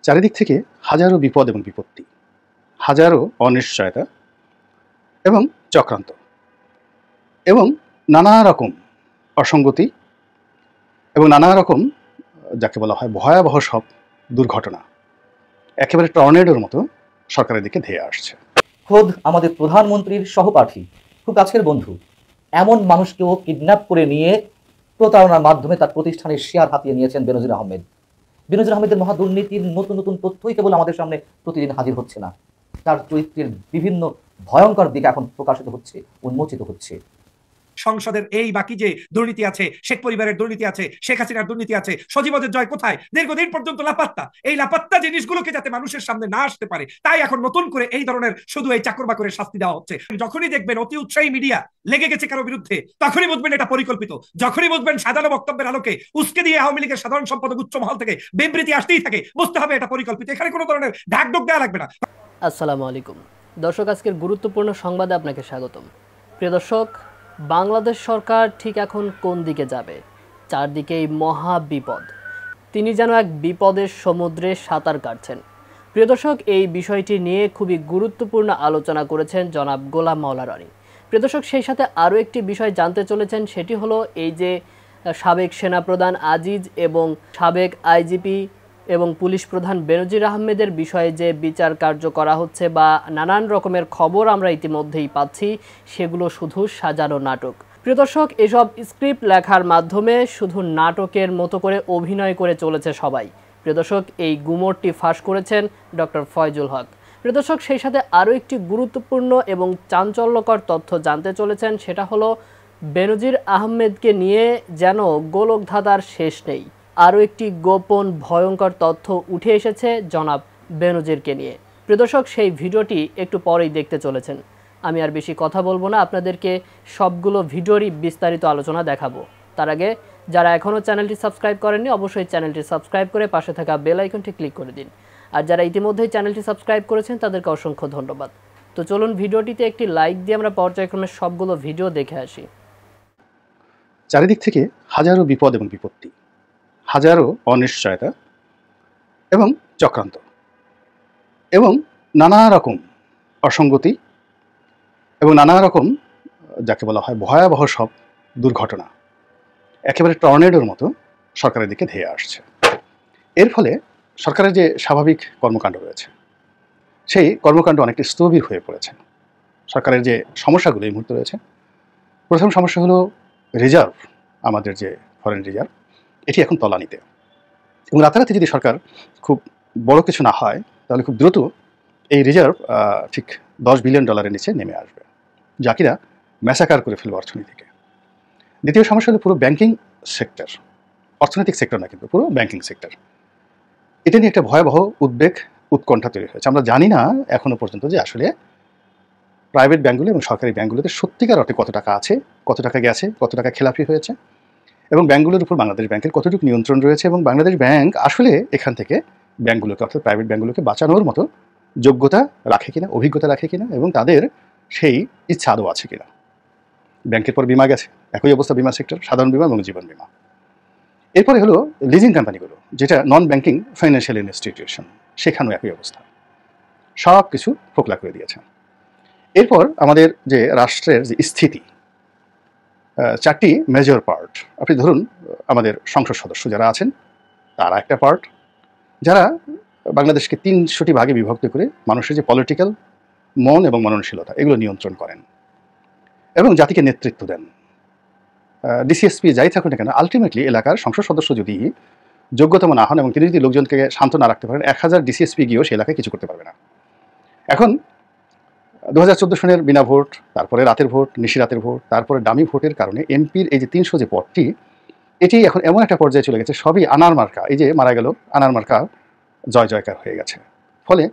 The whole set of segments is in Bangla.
চারিদিক থেকে হাজারো বিপদ এবং বিপত্তি, হাজারো অনিশ্চয়তা এবং চক্রান্ত এবং নানা রকম অসঙ্গতি এবং নানা রকম যাকে বলা হয় ভয়াবহ সব দুর্ঘটনা একেবারে টর্নেডোর মতো সরকারের দিকে ধেয়ে আসছে। খোদ আমাদের প্রধানমন্ত্রীর সহপাঠী, খুব কাছের বন্ধু, এমন মানুষকেও কিডন্যাপ করে নিয়ে প্রতারণার মাধ্যমে তার প্রতিষ্ঠানের শেয়ার হাতিয়ে নিয়েছেন বেনজির আহমেদ। বেনজির আহমেদের মহা দুর্নীতির নতুন নতুন তথ্যই কেবল আমাদের সামনে প্রতিদিন হাজির হচ্ছে না, তার চরিত্রের বিভিন্ন ভয়ঙ্কর দিক এখন প্রকাশিত হচ্ছে, উন্মোচিত হচ্ছে। সংসদের এই বাকি যে দুর্নীতি আছে, শেখ পরিবারের দুর্নীতি আছে, শেখ হাসিনার দুর্নীতি আছে, সজীবদের জয় কোথায়, দীর্ঘদিন পর্যন্ত লাপাত্তা। এই লাপাত্তা জিনিসগুলোকে যাতে মানুষের সামনে না আসতে পারে, তাই এখন নতুন করে এই ধরনের শুধু এই চাকর বাকরের শাস্তি দেওয়া হচ্ছে। যখনই দেখবেন অতি উৎসাহী মিডিয়া লেগে গেছে কারো বিরুদ্ধে, তখনই বুঝবেন এটা পরিকল্পিত। যখনই বুঝবেন সাজানো বক্তব্যের আলোকে উস্কে দিয়ে আওয়ামী লীগের সাধারণ সম্পাদক উচ্চ মহল থেকে বিবৃতি আসতেই থাকে, বুঝতে হবে এটা পরিকল্পিত। এখানে কোনো ধরনের ঢাকঢোক দেওয়া লাগবে না। আসসালামু আলাইকুম দর্শক, আজকের গুরুত্বপূর্ণ সংবাদে আপনাকে স্বাগতম। প্রিয় দর্শক, বাংলাদেশ সরকার ঠিক এখন কোন দিকে যাবে? চারদিকেই মহা বিপদ, তিনি যেন এক বিপদের সমুদ্রে সাঁতার কাটছেন। প্রিয় দর্শক, এই বিষয়টি নিয়ে খুবই গুরুত্বপূর্ণ আলোচনা করেছেন জনাব গোলাম মাওলা রনি। প্রিয় দর্শক, সেই সাথে আরও একটি বিষয় জানতে চলেছেন, সেটি হলো এই যে সাবেক সেনাপ্রধান আজিজ এবং সাবেক আইজিপি এবং পুলিশ প্রধান বেনজির আহমেদের বিষয়ে যে বিচার কার্য করা হচ্ছে বা নানান রকমের খবর আমরা ইতিমধ্যেই পাচ্ছি, সেগুলো শুধু সাজানো নাটক। প্রিয় দর্শক, এসব স্ক্রিপ্ট লেখার মাধ্যমে শুধু নাটকের মতো করে অভিনয় করে চলেছে সবাই। প্রিয় দর্শক, এই গুমরটি ফাঁস করেছেন ডক্টর ফয়জুল হক। প্রিয় দর্শক, সেই সাথে আরও একটি গুরুত্বপূর্ণ এবং চাঞ্চল্যকর তথ্য জানতে চলেছেন, সেটা হলো বেনজির আহমেদকে নিয়ে যেন গোলকধাঁধার শেষ নেই। আরও একটি গোপন ভয়ঙ্কর তথ্য উঠে এসেছে জনাব বেনজিরকে নিয়ে। প্রিয় দর্শক, সেই ভিডিওটি একটু পরেই দেখতে চলেছেন। আমি আর বেশি কথা বলবো না, আপনাদেরকে সবগুলো ভিডিওরই বিস্তারিত আলোচনা দেখাবো। তার আগে যারা এখনও চ্যানেলটি সাবস্ক্রাইব করেননি, অবশ্যই চ্যানেলটি সাবস্ক্রাইব করে পাশে থাকা বেল আইকনটি ক্লিক করে দিন। আর যারা ইতিমধ্যেই চ্যানেলটি সাবস্ক্রাইব করেছেন তাদেরকে অসংখ্য ধন্যবাদ। তো চলুন ভিডিওটিতে একটি লাইক দিয়ে আমরা পর্যায়ক্রমে সবগুলো ভিডিও দেখে আসি। চারিদিক থেকে হাজারো বিপদ এবং বিপত্তি, হাজারো অনিশ্চয়তা এবং চক্রান্ত এবং নানা রকম অসঙ্গতি এবং নানা রকম যাকে বলা হয় ভয়াবহ সব দুর্ঘটনা একেবারে টর্নেডোর মতো সরকারের দিকে ধেয়ে আসছে। এর ফলে সরকারের যে স্বাভাবিক কর্মকাণ্ড রয়েছে, সেই কর্মকাণ্ড অনেকটা স্থবির হয়ে পড়েছে। সরকারের যে সমস্যাগুলো এই মুহূর্তে রয়েছে, প্রথম সমস্যা হলো রিজার্ভ, আমাদের যে ফরেন রিজার্ভ, এটি এখন তলানিতে। এবং রাতারাতি যদি সরকার খুব বড় কিছু না হয়, তাহলে খুব দ্রুত এই রিজার্ভ ঠিক $10 বিলিয়ন নিচে নেমে আসবে, যা কিনা ম্যাসাকার করে ফেলবে অর্থনীতিকে। দ্বিতীয় সমস্যা হলো পুরো ব্যাংকিং সেক্টর, অর্থনৈতিক সেক্টর না কিন্তু পুরো ব্যাংকিং সেক্টর। এটা নিয়ে একটা ভয়াবহ উদ্বেগ, উৎকণ্ঠা তৈরি হয়েছে। আমরা জানি না এখনো পর্যন্ত যে আসলে প্রাইভেট ব্যাংকগুলো এবং সরকারি ব্যাংকগুলোতে সত্যিকার অর্থে কত টাকা আছে, কত টাকা গেছে, কত টাকা খেলাপি হয়েছে, এবং ব্যাংকগুলোর উপর বাংলাদেশ ব্যাংকের কতটুকু নিয়ন্ত্রণ রয়েছে, এবং বাংলাদেশ ব্যাংক আসলে এখান থেকে ব্যাংকগুলোকে অর্থাৎ প্রাইভেট ব্যাংকগুলোকে বাঁচানোর মতো যোগ্যতা রাখে কিনা, অভিজ্ঞতা রাখে কিনা, এবং তাদের সেই ইচ্ছা আদৌ আছে কিনা। ব্যাংকের পর বিমা গেছে, একই অবস্থা বিমা সেক্টর, সাধারণ বিমা এবং জীবন বিমা। এরপরে হলো লিজিং কোম্পানিগুলো, যেটা নন ব্যাংকিং ফাইন্যান্সিয়াল ইনস্টিটিউশন, সেখানেও একই অবস্থা, সব কিছু ফোকলা করে দিয়েছে। এরপর আমাদের যে রাষ্ট্রের যে স্থিতি, চারটি মেজর পার্ট, আপনি ধরুন আমাদের সংসদ সদস্য যারা আছেন তারা একটা পার্ট, যারা বাংলাদেশকে 300টি ভাগে বিভক্ত করে মানুষের যে পলিটিক্যাল মন এবং মননশীলতা এগুলো নিয়ন্ত্রণ করেন এবং জাতিকে নেতৃত্ব দেন। ডিসিএসপি যাই থাকুন না কেন, আলটিমেটলি এলাকার সংসদ সদস্য যদি যোগ্যতম না হন এবং তিনি যদি লোকজনকে শান্ত না রাখতে পারেন, 1000 ডিসিএসপি গিয়েও সে এলাকায় কিছু করতে পারবে না। এখন 2014 সনের বিনা ভোট, তারপরে রাতের ভোট, নিশিরাতের ভোট, তারপরে ডামি ভোটের কারণে এমপির এই যে 300 যে পদটি, এটি এখন এমন একটা পর্যায়ে চলে গেছে, সবই আনার মার্কা। এই যে মারা গেল আনার মার্কা জয় জয়কার হয়ে গেছে। ফলে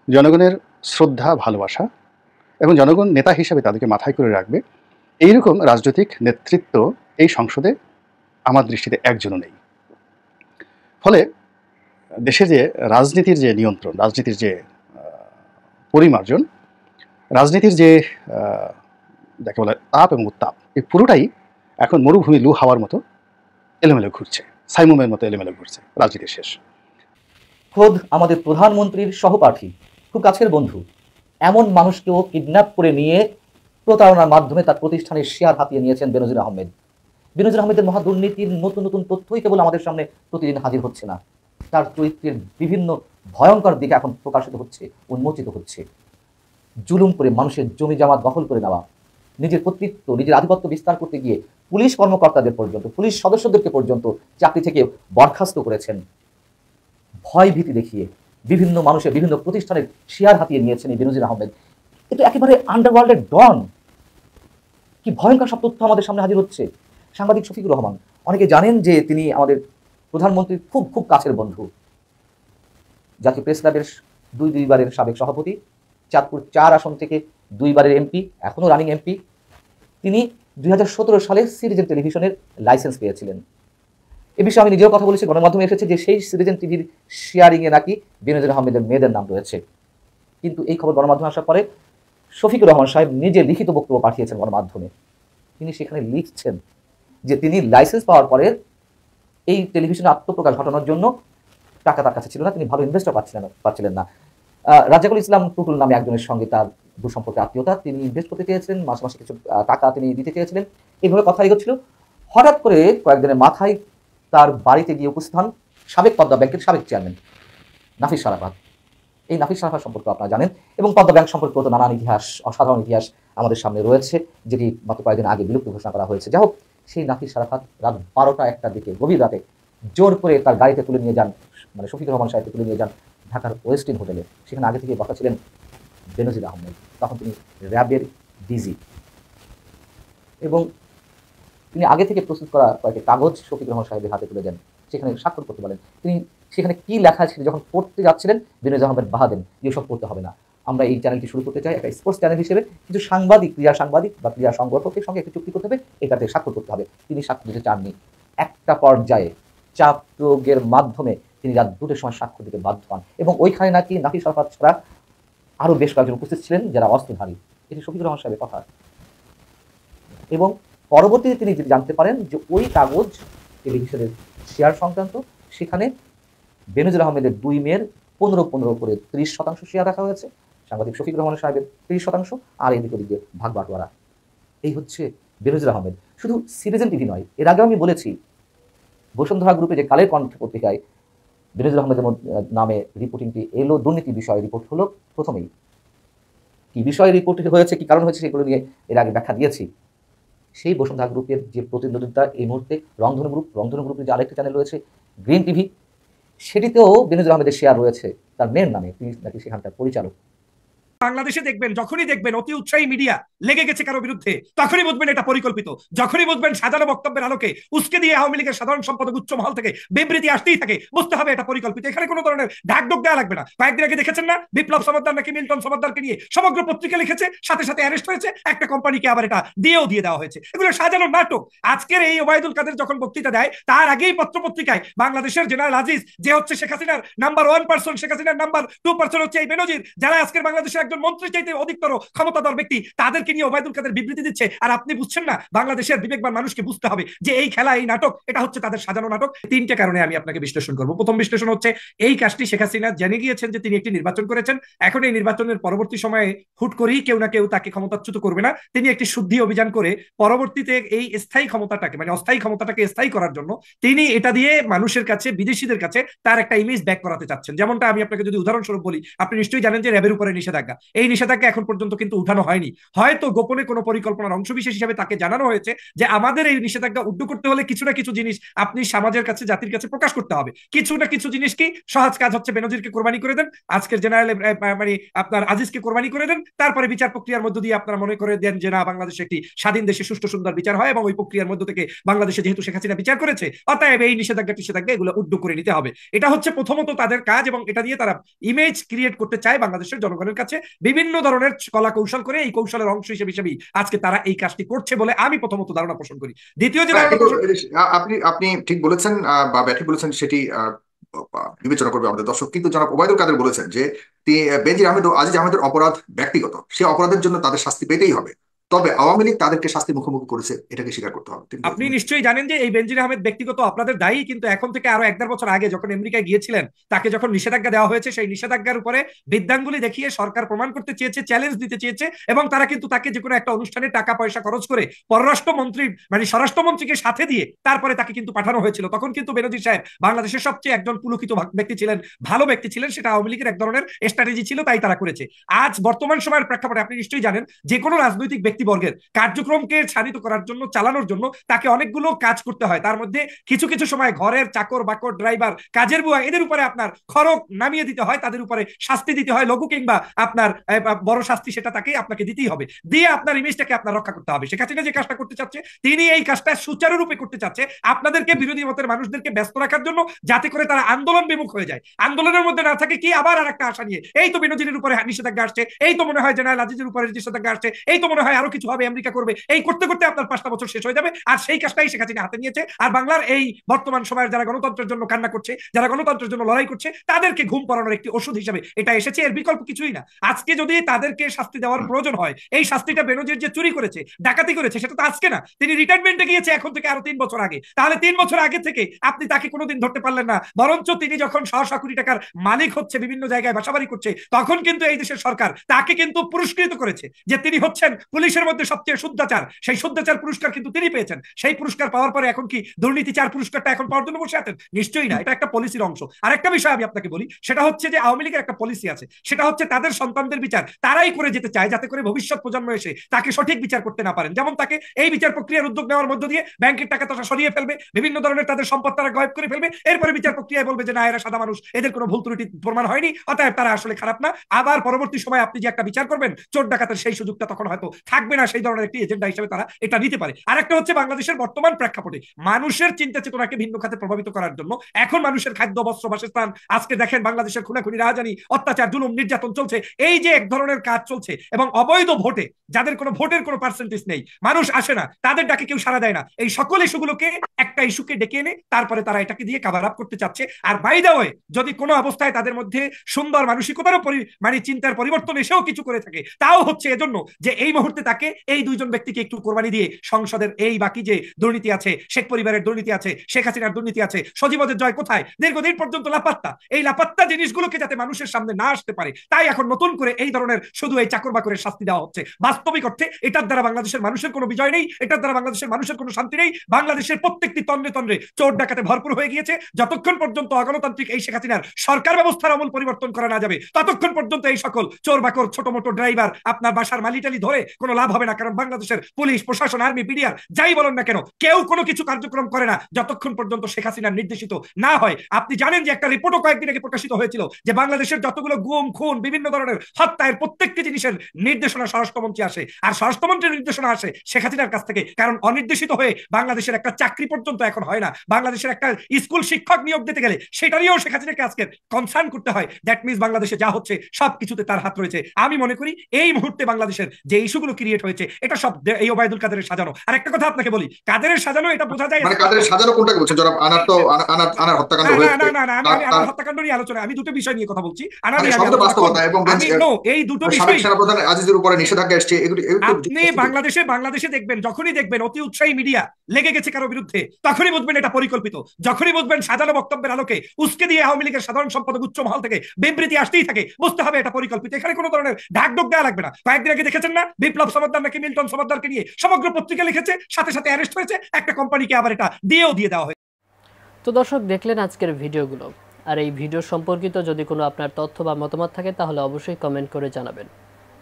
জনগণের শ্রদ্ধা, ভালোবাসা এবং জনগণ নেতা হিসেবে তাদেরকে মাথায় করে রাখবে, এইরকম রাজনৈতিক নেতৃত্ব এই সংসদে আমার দৃষ্টিতে একজনও নেই। ফলে দেশে যে রাজনীতির যে নিয়ন্ত্রণ, রাজনীতির যে পরিমার্জন, রাজনীতির যে যাকে বলে তাপ এবং উত্তাপ, এই পুরোটাই এখন মরুভূমি লু হাওয়ার মতো এলোমেলো ঘুরছে, সাইমুমের মতো এলোমেলো ঘুরছে। রাজনীতির শেষ। খোদ আমাদের প্রধানমন্ত্রীর সহপাঠী, খুব কাছের বন্ধু, এমন মানুষকেও কিডন্যাপ করে নিয়ে প্রতারণার মাধ্যমে তার প্রতিষ্ঠানের শেয়ার হাতিয়ে নিয়েছেন বেনজির আহমেদ। বেনজির আহমেদের মহা দুর্নীতির নতুন নতুন তথ্যই কেবল আমাদের সামনে প্রতিদিন হাজির হচ্ছে না, তার চরিত্রের বিভিন্ন ভয়ঙ্কর দিকে এখন প্রকাশিত হচ্ছে, উন্মোচিত হচ্ছে। জুলুম করে মানুষের জমি জামা দখল করে নেওয়া, নিজের কর্তৃত্ব, নিজের আধিপত্য বিস্তার করতে গিয়ে পুলিশ কর্মকর্তাদের পর্যন্ত, পুলিশ সদস্যদেরকে পর্যন্ত চাকরি থেকে বরখাস্ত করেছেন। ভয় ভীতি দেখিয়ে বিভিন্ন মানুষের বিভিন্ন প্রতিষ্ঠানের শেয়ার হাতিয়ে নিয়েছেন এই বেনজির আহমেদ। এটা একেবারে আন্ডারওয়ার্ল্ডের ডন। কি ভয়ঙ্কর সব তথ্য আমাদের সামনে হাজির হচ্ছে। সাংবাদিক শফিকুর রহমান, অনেকে জানেন যে তিনি আমাদের প্রধানমন্ত্রীর খুব খুব কাছের বন্ধু, জাতীয় প্রেস ক্লাবের দুইবারের সাবেক সভাপতি, চাঁদপুর 4 আসন থেকে 2বারের এমপি, এখনও রানিং এমপি। তিনি 2017 সালে সিটিজেন টেলিভিশনের লাইসেন্স পেয়েছিলেন। এ বিষয়ে আমি নিজেও কথা বলেছি, গণমাধ্যমে এসেছে যে সেই সিটিজেন টিভির শেয়ারিংয়ে নাকি বেনজির আহমেদের মেয়েদের নাম রয়েছে। কিন্তু এই খবর গণমাধ্যমে আসার পরে শফিকুর রহমান সাহেব নিজে লিখিত বক্তব্য পাঠিয়েছেন গণমাধ্যমে। তিনি সেখানে লিখছেন যে তিনি লাইসেন্স পাওয়ার পরে এই টেলিভিশনে আত্মপ্রকাশ ঘটানোর জন্য টাকা তার কাছে ছিল না, তিনি ভালো ইনভেস্টর পাচ্ছিলেন না। রাজ্জাকুল ইসলাম টুটুল নামে একজনের সঙ্গে তার দুঃসম্পর্কে আত্মীয়তা, তিনি ইনভেস্ট করতে চেয়েছিলেন, মাসে মাসে কিছু টাকা তিনি দিতে চেয়েছিলেন। এইভাবে কথা এগোচ্ছিল। হঠাৎ করে কয়েকদিনের মাথায় তার বাড়িতে গিয়ে উপস্থান সাবেক পদ্মা ব্যাংকের সাবেক চেয়ারম্যান নাফিস সারাফাত। এই নাফিস সারাফাত সম্পর্কে আপনারা জানেন, এবং পদ্মা ব্যাংক সম্পর্কে তো নানান ইতিহাস, অসাধারণ ইতিহাস আমাদের সামনে রয়েছে, যেটি মাত্র কয়েকদিন আগে বিলুপ্ত ঘোষণা করা হয়েছে। যাই হোক, সেই নাফিস সারাফাত রাত 12টা-1টার দিকে গভীর রাতে জোর করে তার গাড়িতে তুলে নিয়ে যান, মানে শফিকুর রহমান সাহেবকে তুলে নিয়ে যান ঢাকার ওয়েস্টিন হোটেলে। সেখানে আগে থেকে বসা ছিলেন বেনজির আহমেদ, তখন তিনি র্যাবের ডিজি, এবং তিনি আগে থেকে প্রস্তুত করা কয়েকটি কাগজ শফিকুর রহমান সাহেবের হাতে তুলে দেন, সেখানে স্বাক্ষর করতে বলেন। তিনি সেখানে কি লেখা ছিল যখন পড়তে যাচ্ছিলেন, বেনজির আহমেদ বাধা দেন যে সব পড়তে হবে না, আমরা এই চ্যানেলটি শুরু করতে চাই একটা স্পোর্টস চ্যানেল হিসেবে, কিছু সাংবাদিক, ক্রীড়া সাংবাদিক বা ক্রীড়া সংগঠকের সঙ্গে একটি চুক্তি করতে হবে, এটাতে স্বাক্ষর করতে হবে। তিনি স্বাক্ষর দিতে চাননি। একটা পর্যায়ে চাপ প্রয়োগের মাধ্যমে তিনি রাত 2টের সময় স্বাক্ষর দিতে বাধ্য হন, এবং ওইখানে নাকি নাফিস সারাফাত ছাড়া আরও বেশ কয়েকজন উপস্থিত ছিলেন যারা অস্ত্রধারী। এটি শফিকুর রহমান সাহেবের কথা। এবং পরবর্তীতে তিনি জানতে পারেন যে ওই কাগজ টেলিভিশনের শেয়ার সংক্রান্ত, সেখানে বেনজির আহমেদের 2 মেয়ের 15 করে 30% শেয়ার রাখা হয়েছে, সাংবাদিক শফিকুর রহমান সাহেবের 30%, আর এদিক ওদিক দিয়ে ভাগ বাটোয়ারা। এই হচ্ছে বেনজির আহমেদ। শুধু সিটিজেন টিভি নয়, এর আগেও আমি বলেছি, বসুন্ধরা গ্রুপে যে কালের কণ্ঠ পত্রিকায় বেনজির আহমেদের নামে রিপোর্টিংটি এলো, দুর্নীতি বিষয়ে রিপোর্ট হলো। প্রথমেই কি বিষয়ে রিপোর্ট হয়েছে, কি কারণ হয়েছে, সেগুলো নিয়ে এর আগে ব্যাখ্যা দিয়েছি। সেই বসুন্ধরা গ্রুপের যে প্রতিনিধিতা এই মুহূর্তে রংধনু গ্রুপের যে আরেকটি চ্যানেল রয়েছে গ্রিন টিভি, সেটিতেও বেনজির আহমেদের শেয়ার রয়েছে তার মেয়ের নামে, তিনি নাকি সেখানকার পরিচালক। বাংলাদেশে দেখবেন, যখনই দেখবেন অতি উৎসাহী মিডিয়া লেগে গেছে কারো বিরুদ্ধে, তখনই বুঝবেন এটা পরিকল্পিত। যখনই বুঝবেন সাজানো বক্তব্যের আলোকে উস্কে দিয়ে আওয়ামী লীগের সাধারণ সম্পাদক উচ্চ মহল থেকে বিবৃতি আসতেই থাকে, বুঝতে হবে এটা পরিকল্পিত। এখানে কোনো ধরনের ঢাকঢোক দেওয়া লাগবে না। কয়েকদিন আগে দেখেছেন না, বিপ্লব সমাদ্দার নাকি মিল্টন সমাদ্দারকে নিয়ে সমগ্র পত্রিকা লিখেছে, সাথে সাথে অ্যারেস্ট হয়েছে, একটা কোম্পানিকে আবার এটা দিয়ে দেওয়া হয়েছে। এগুলো সাজানো নাটক। আজকের এই ওবায়দুল কাদের যখন বক্তৃতা দেয়, তার আগেই পত্রপত্রিকায় বাংলাদেশের জেনারেল আজিজ, যে হচ্ছে শেখ হাসিনার নাম্বার 1 পার্সন, শেখ হাসিনার নাম্বার 2 পার্সন হচ্ছে এই বেনজির, যারা আজকের বাংলাদেশের একজন মন্ত্রী চাইতে অধিকতর ক্ষমতাধর ব্যক্তি, তাদেরকে নিয়ে ওবায়দুল কাদের বিবৃতি দিচ্ছে। আর আপনি বুঝছেন না, বাংলাদেশের বিবেকবান মানুষকে বুঝতে হবে যে এই খেলা, এই নাটক, এটা হচ্ছে তাদের সাজানো নাটক। 3টে কারণে আমি আপনাকে বিশ্লেষণ করব। প্রথম বিশ্লেষণ হচ্ছে, এই কাজটি শেখ হাসিনা জেনে গিয়েছেন যে তিনি একটি নির্বাচন করেছেন, এখন এই নির্বাচনের পরবর্তী সময়ে হুট করেই কেউ না কেউ তাকে ক্ষমতাচ্যুত করবে না। তিনি একটি শুদ্ধি অভিযান করে পরবর্তীতে এই স্থায়ী ক্ষমতাটাকে, মানে অস্থায়ী ক্ষমতাটাকে স্থায়ী করার জন্য তিনি এটা দিয়ে মানুষের কাছে, বিদেশিদের কাছে তার একটা ইমেজ ব্যাক করাতে চাচ্ছেন। যেমনটা আমি আপনাকে যদি উদাহরণস্বরূপ বলি, আপনি নিশ্চয়ই জানেন যে র্যাবের উপরে নিষেধাজ্ঞা, এই নিষেধাজ্ঞা এখন পর্যন্ত কিন্তু উঠানো হয়নি। হয়তো গোপনে কোনো পরিকল্পনার অংশবিশেষ হিসেবে তাকে জানানো হয়েছে যে আমাদের এই নিষেধাজ্ঞা উড্ড করতে হলে কিছু না কিছু জিনিস আপনি সমাজের কাছে, জাতির কাছে প্রকাশ করতে হবে। কিছু না কিছু জিনিস কি, সহজ কাজ হচ্ছে বেনজিরকে কোরবানি করে দেন, আজকের জেনারেল মানে আপনার আজিজকে কোরবানি করে দেন, তারপরে বিচার প্রক্রিয়ার মধ্য দিয়ে আপনারা মনে করে দেন যে না, বাংলাদেশে একটি স্বাধীন দেশে সুষ্ঠু সুন্দর বিচার হয়, এবং ওই প্রক্রিয়ার মধ্য থেকে বাংলাদেশে যেহেতু শেখ হাসিনা বিচার করেছে, অতএব এই নিষেধাজ্ঞা এগুলো উড্ড করে নিতে হবে। এটা হচ্ছে প্রথমত তাদের কাজ, এবং এটা দিয়ে তারা ইমেজ ক্রিয়েট করতে চায় বাংলাদেশের জনগণের কাছে, বিভিন্ন ধরনের কলা কৌশল করে। এই কৌশলের অংশ হিসেবে আজকে তারা এই কাজটি করছে বলে আমি প্রথমত ধারণা পোষণ করি। দ্বিতীয় যে আপনি ঠিক বলেছেন বা ব্যাঠিক বলেছেন, সেটি বিবেচনা করবে আমাদের দর্শক। কিন্তু জনাব ওবায়দুল কাদের বলেছেন যে বেনজির আহমেদ ও আজিজ আহমেদের অপরাধ ব্যক্তিগত, সে অপরাধের জন্য তাদের শাস্তি পেতেই হবে। তবে আওয়ামী লীগ তাদেরকে শাস্তির মুখোমুখি করেছে, এটাকে স্বীকার করতে হবে। আপনি নিশ্চয়ই জানেন যে এই বেনজির আহমেদ ব্যক্তিগত আপনাদের দায়ী, কিন্তু এখন থেকে আরো 1.5 বছর আগে যখন আমেরিকায় গিয়েছিলেন তাকে যখন নিষেধাজ্ঞা দেওয়া হয়েছে, সেই নিষেধাজ্ঞার উপরে বিদ্যাঙ্গুলি দেখিয়ে সরকার প্রমাণ করতে চেয়েছে, চ্যালেঞ্জ দিতে চেয়েছে, এবং তারা কিন্তু তাকে যে কোনো একটা অনুষ্ঠানে টাকা পয়সা খরচ করে পররাষ্ট্রমন্ত্রী মানে স্বরাষ্ট্রমন্ত্রীকে সাথে দিয়ে তারপরে তাকে কিন্তু পাঠানো হয়েছিল। তখন কিন্তু বেনজির সাহেব বাংলাদেশের সবচেয়ে একজন পুলকিত ব্যক্তি ছিলেন, ভালো ব্যক্তি ছিলেন, সেটা আওয়ামী লীগের এক ধরনের স্ট্র্যাটেজি ছিল, তাই তারা করেছে। আজ বর্তমান সময়ের প্রেক্ষাপটে আপনি নিশ্চয়ই জানেন যে কোনো রাজনৈতিক ব্যক্তিবর্গের কার্যক্রমকে ছাড়িত করার জন্য, চালানোর জন্য তাকে অনেকগুলো কাজ করতে হয়। তার মধ্যে কিছু কিছু সময় ঘরের চাকর বাকর, ড্রাইভার, কাজের বুয়া, এদের উপরে আপনার খরচ নামিয়ে দিতে হয়, তাদের উপরে শাস্তি দিতে হয়, লঘু কিংবা আপনার বড় শাস্তি, সেটা তাকে আপনাকে দিতেই হবে, দিয়ে আপনার ইমেজটাকে আপনার রক্ষা করতে হবে। শেখ হাসিনা যে কাজটা করতে চাচ্ছে, তিনি এই কাজটা সুচারুরূপে করতে চাচ্ছে, আপনাদেরকে, বিরোধী মতের মানুষদেরকে ব্যস্ত রাখার জন্য, যাতে করে তারা আন্দোলন বিমুখ হয়ে যায়, আন্দোলনের মধ্যে না থাকে কি আবার আর একটা আশা নিয়ে, এই তো বেনজিরের উপরে নিষেধাজ্ঞা আসছে, এই তো মনে হয় জেনারেল আজিজের উপরে নিষেধাজ্ঞা আসছে, এই তো মনে হয় আরো কিছু হবে, আমেরিকা করবে, এই করতে করতে আপনার 5টা বছর শেষ হয়ে যাবে। আর সেই কাজটাই শেখ হাসিনা হাতে নিয়েছে। আর বাংলার এই বর্তমান সময়ের যারা গণতন্ত্রের জন্য কান্না করছে, যারা গণতন্ত্রের জন্য লড়াই করছে, তাদেরকে ঘুম পাড়ানোর একটি ওষুধ হিসেবে এটা এসেছে, এর বিকল্প কিছুই না। আজকে যদি তাদেরকে শাস্তি দেওয়ার প্রয়োজন হয়, এই শাস্তিটা বেনজির যে চুরি করেছে, ডাকাতি করেছে, সেটা তো আজকে না, তিনি রিটায়ারমেন্টে গিয়েছে এখন থেকে আরো 3 বছর আগে। তাহলে 3 বছর আগে থেকে আপনি তাকে কোনোদিন ধরতে পারলেন না, বরঞ্চ তিনি যখন 100 কোটি টাকার মালিক হচ্ছে, বিভিন্ন জায়গায় বাসাবাড়ি করছে, তখন কিন্তু এই দেশের সরকার তাকে কিন্তু পুরস্কৃত করেছে যে তিনি হচ্ছেন পুলিশের মধ্যে সবচেয়ে শুদ্ধাচার, সেই শুদ্ধাচার পুরস্কার কিন্তু তিনি পেয়েছেন। সেই পুরস্কার পাওয়ার পরে এখন কি দুর্নীতিচার পুরস্কারটা এখন পাওয়ার জন্য বসে আছেন? নিশ্চয়ই না, এটা একটা পলিসির অংশ। আর একটা বিষয় আমি আপনাকে বলি, সেটা হচ্ছে যে আওয়ামী লীগের একটা পলিসি আছে, সেটা হচ্ছে তাদের সন্তানদের বিচার তারাই করে যেতে চায়, যাতে করে ভবিষ্যৎ প্রজন্ম এসে তাকে সঠিক বিচার করতে না পারেন। যেমন তাকে এই বিচার প্রক্রিয়ার উদ্যোগ নেওয়ার মধ্য দিয়ে ব্যাংকের টাকা তারা সরিয়ে ফেলবে, বিভিন্ন ধরনের তাদের সম্পদ তারা গায়েব করে ফেলবে, এরপরে বিচার প্রক্রিয়ায় বলবে যে না, এরা সাদা মানুষ, এদের কোনো ভুল ত্রুটি প্রমাণ হয়নি, অতএব তারা আসলে খারাপ না। আবার পরবর্তী সময় আপনি যে একটা বিচার করবেন চোর ডাকাতের, সেই সুযোগটা তখন হয়তো থাকবে না, সেই ধরনের একটি এজেন্ডা হিসেবে তারা এটা নিতে পারে। আর একটা হচ্ছে বাংলাদেশের বর্তমান প্রেক্ষাপটে মানুষের চিন্তা চেতনাকে ভিন্ন খাতে প্রভাবিত করার জন্য এখন মানুষের খাদ্য, বস্ত্র, বাসস্থান, আজকে দেখেন বাংলাদেশের খুনাখুনি, রাজধানী, অত্যাচার, জুলুম, নির্যাতন চলছে, এই যে এক ধরনের কাজ চলছে, এবং অবৈধ ভোটে যাদের কোনো ভোটের কোনো পার্সেন্টেজ নেই, মানুষ আসে না, তাদের ডাকে কেউ সাড়া দেয় না, এই সকল ইস্যুগুলোকে একটা ইস্যুকে ডেকে এনে তারপরে তারা এটাকে দিয়ে কাভার আপ করতে চাচ্ছে। আর বাই দ্য ওয়ে, যদি কোনো অবস্থায় তাদের মধ্যে সুন্দর মানসিকতারও মানে চিন্তার পরিবর্তন এসেও কিছু করে থাকে, তাও হচ্ছে এজন্য যে এই মুহূর্তে তাকে এই দুইজন ব্যক্তিকে একটু কোরবানি দিয়ে সংসদের এই বাকি যে দুর্নীতি আছে, শেখ পরিবারের দুর্নীতি আছে, শেখ হাসিনার দুর্নীতি আছে, সজীবদের জয় কোথায়, দীর্ঘদিন পর্যন্ত লাপাত্তা, এই লাপাত্তা জিনিসগুলোকে যাতে মানুষের সামনে না আসতে পারে, তাই এখন নতুন করে এই ধরনের শুধু এই চাকর বাকরের শাস্তি দেওয়া হচ্ছে। বাস্তবিক অর্থে এটার দ্বারা বাংলাদেশের মানুষের কোনো বিজয় নেই, এটার দ্বারা বাংলাদেশের মানুষের কোনো শান্তি নেই। বাংলাদেশের প্রত্যেকটি তন্দ্রে তন্দ্রে চোর ডাকাতে ভরপুর হয়ে গিয়েছে। যতক্ষণ পর্যন্ত অগণতান্ত্রিক এই শেখ হাসিনার সরকার ব্যবস্থার আমূল পরিবর্তন করা না যাবে, ততক্ষণ পর্যন্ত এই সকল চোর বাকর, ছোট মোটো ড্রাইভার, আপনার বাসার মালিটালি ধরে কোনো লাভ হবে না। কারণ বাংলাদেশের পুলিশ প্রশাসন, আর্মি, বিডিআর যাই বলেন না কেন, কেউ কোনো কিছু কার্যক্রম করে না যতক্ষণ পর্যন্ত শেখ হাসিনার নির্দেশিত না হয়। আপনি জানেন যে একটা রিপোর্টও কয়েকদিন আগে প্রকাশিত হয়েছিল যে বাংলাদেশের যতগুলো গুম, খুন, বিভিন্ন ধরনের হত্যার প্রত্যেকটি জিনিসের নির্দেশনা স্বরাষ্ট্রমন্ত্রী আসে, আর স্বরাষ্ট্রমন্ত্রীর নির্দেশনা আসে শেখ হাসিনার কাছ থেকে। কারণ অনির্দেশিত হয়ে বাংলাদেশের একটা চাকরি পর্যন্ত এখন হয় না। বাংলাদেশের একটা স্কুল শিক্ষক নিয়োগ দিতে গেলে সেটা নিয়েও শেখ হাসিনাকে আজকে কনসার্ন করতে হয়। দ্যাট মিনস বাংলাদেশে যা হচ্ছে সবকিছুতে তার হাত রয়েছে। আমি মনে করি এই মুহূর্তে বাংলাদেশের যে ইস্যুগুলো ক্রিয়েট হয়েছে, এটা সব এই ওবায়দুল কাদেরের সাজানো। আর একটা কথা আপনাকে বলি, কাদেরের সাজানো এটা বোঝা যায়, মানে কাদের সাজানো কোনটাকে বলছেন জনাব? আনার তো আনার হত্যাকাণ্ড হয়েছে। না না না, আমি আনার হত্যাকাণ্ড নিয়ে আলোচনা, আমি দুটো বিষয় নিয়ে কথা বলছি। আনার নিয়ে শব্দ বাস্তবতা এবং আমি নো, এই দুটো বিষয়। সাবেক সেনাপ্রধান আজিজের উপরে নিষেধাজ্ঞা আসছে, আপনি বাংলাদেশে দেখবেন, যখনই দেখবেন অতি উৎসাহী মিডিয়া লেগে গেছে কারো বিরুদ্ধে, তখনই বুঝবেন এটা পরিকল্পিত। যখনই বুঝবেন সাজানো বক্তব্যের আলোকে উস্কে দিয়ে আওয়ামী লীগের সাধারণ সম্পাদক উচ্চ মহল থেকে বিবৃতি আসতেই থাকে, বুঝতে হবে এটা পরিকল্পিত। এখানে কোনো ধরনের ঢাকঢোক দেওয়া লাগবে না। কয়েকদিন আগে দেখেছেন না, বিপ্লব সমাদ্দার নাকি মিল্টন সমাদ্দারকে নিয়ে সমগ্র পত্রিকা লিখেছে, সাথে সাথে অ্যারেস্ট হয়েছে, একটা কোম্পানিকে আবার এটা দিয়ে দেওয়া হয়েছে। তো দর্শক, দেখলেন আজকের ভিডিওগুলো। আর এই ভিডিও সম্পর্কিত যদি কোনো আপনার তথ্য বা মতামত থাকে তাহলে অবশ্যই কমেন্ট করে জানাবেন।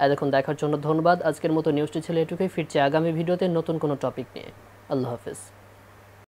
এতক্ষণ দেখার জন্য ধন্যবাদ। আজকের মতো নিউজটি ছিল এটুকুই। ফিরছে আগামী ভিডিওতে নতুন কোনো টপিক নিয়ে। আল্লাহ হাফেজ।